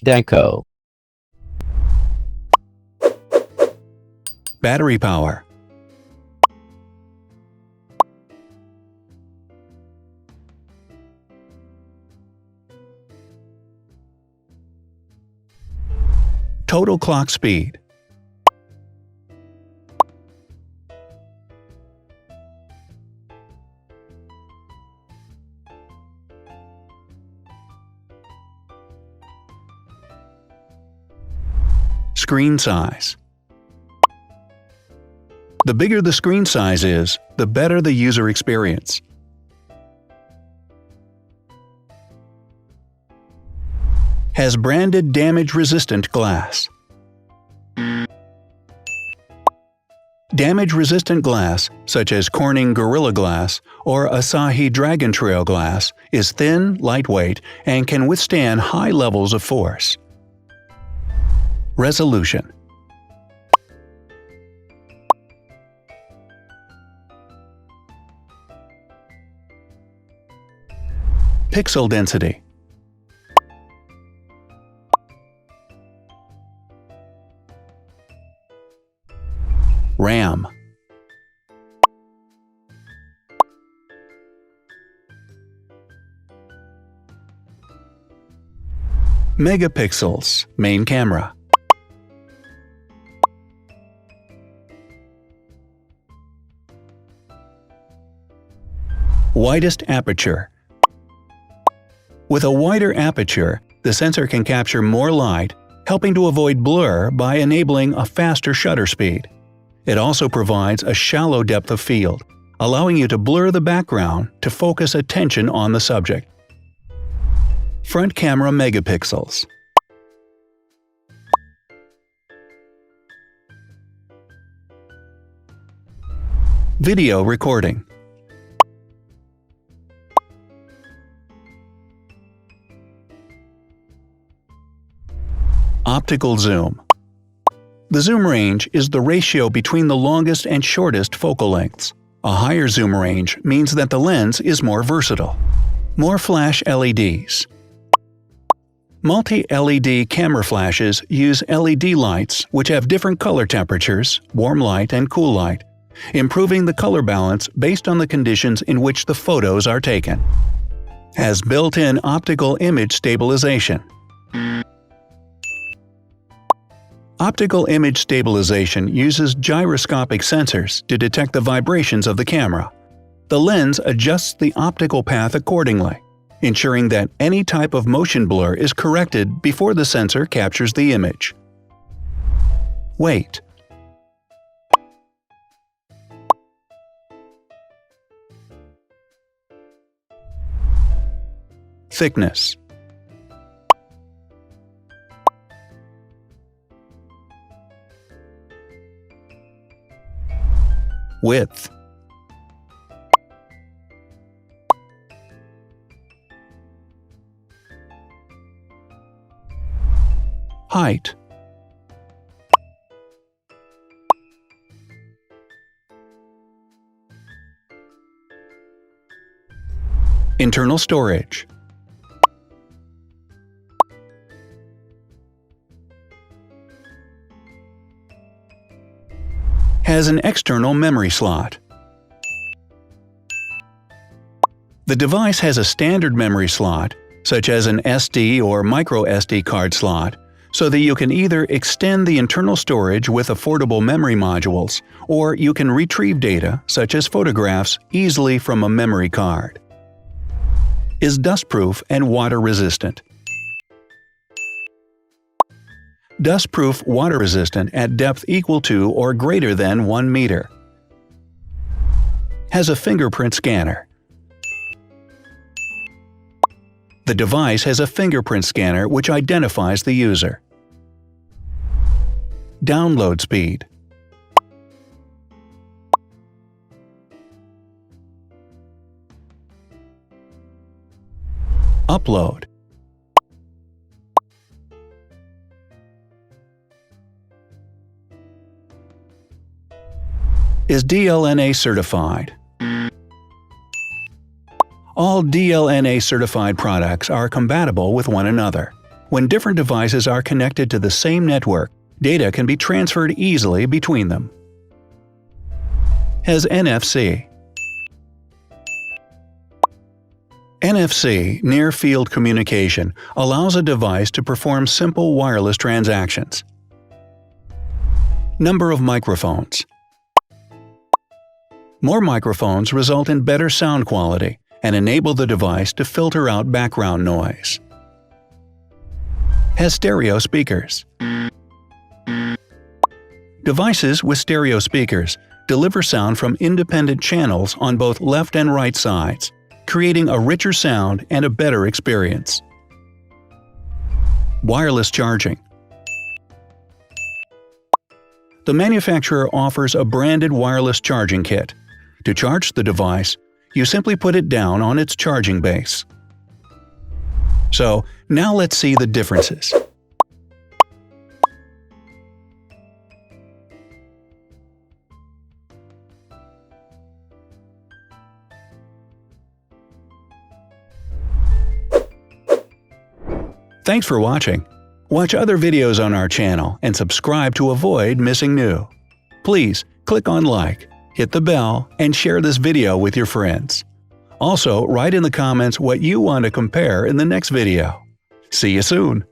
Deco. Battery power. Total clock speed. Screen size. The bigger the screen size is, the better the user experience. Has branded damage-resistant glass. Damage-resistant glass, such as Corning Gorilla Glass or Asahi Dragon Trail glass, is thin, lightweight, and can withstand high levels of force. Resolution. Pixel density. RAM. Megapixels, main camera. Widest aperture. With a wider aperture, the sensor can capture more light, helping to avoid blur by enabling a faster shutter speed. It also provides a shallow depth of field, allowing you to blur the background to focus attention on the subject. Front camera megapixels. Video recording. Optical zoom. The zoom range is the ratio between the longest and shortest focal lengths. A higher zoom range means that the lens is more versatile. More flash LEDs. Multi-LED camera flashes use LED lights which have different color temperatures, warm light and cool light, improving the color balance based on the conditions in which the photos are taken. Has built-in optical image stabilization. Optical image stabilization uses gyroscopic sensors to detect the vibrations of the camera. The lens adjusts the optical path accordingly, ensuring that any type of motion blur is corrected before the sensor captures the image. Weight. Thickness. Width. Height. Internal storage. Has an external memory slot. The device has a standard memory slot, such as an SD or micro SD card slot, so that you can either extend the internal storage with affordable memory modules, or you can retrieve data, such as photographs, easily from a memory card. Is dustproof and water-resistant. Dustproof water-resistant at depth equal to or greater than 1 meter. Has a fingerprint scanner. The device has a fingerprint scanner which identifies the user. Download speed. Upload. Is DLNA certified. All DLNA certified products are compatible with one another. When different devices are connected to the same network, data can be transferred easily between them. Has NFC. NFC, near-field communication, allows a device to perform simple wireless transactions. Number of microphones. More microphones result in better sound quality and enable the device to filter out background noise. Has stereo speakers. Devices with stereo speakers deliver sound from independent channels on both left and right sides, creating a richer sound and a better experience. Wireless charging. The manufacturer offers a branded wireless charging kit. To charge the device, you simply put it down on its charging base. So, now let's see the differences. Thanks for watching. Watch other videos on our channel and subscribe to avoid missing new. Please click on like, hit the bell, and share this video with your friends. Also, write in the comments what you want to compare in the next video. See you soon!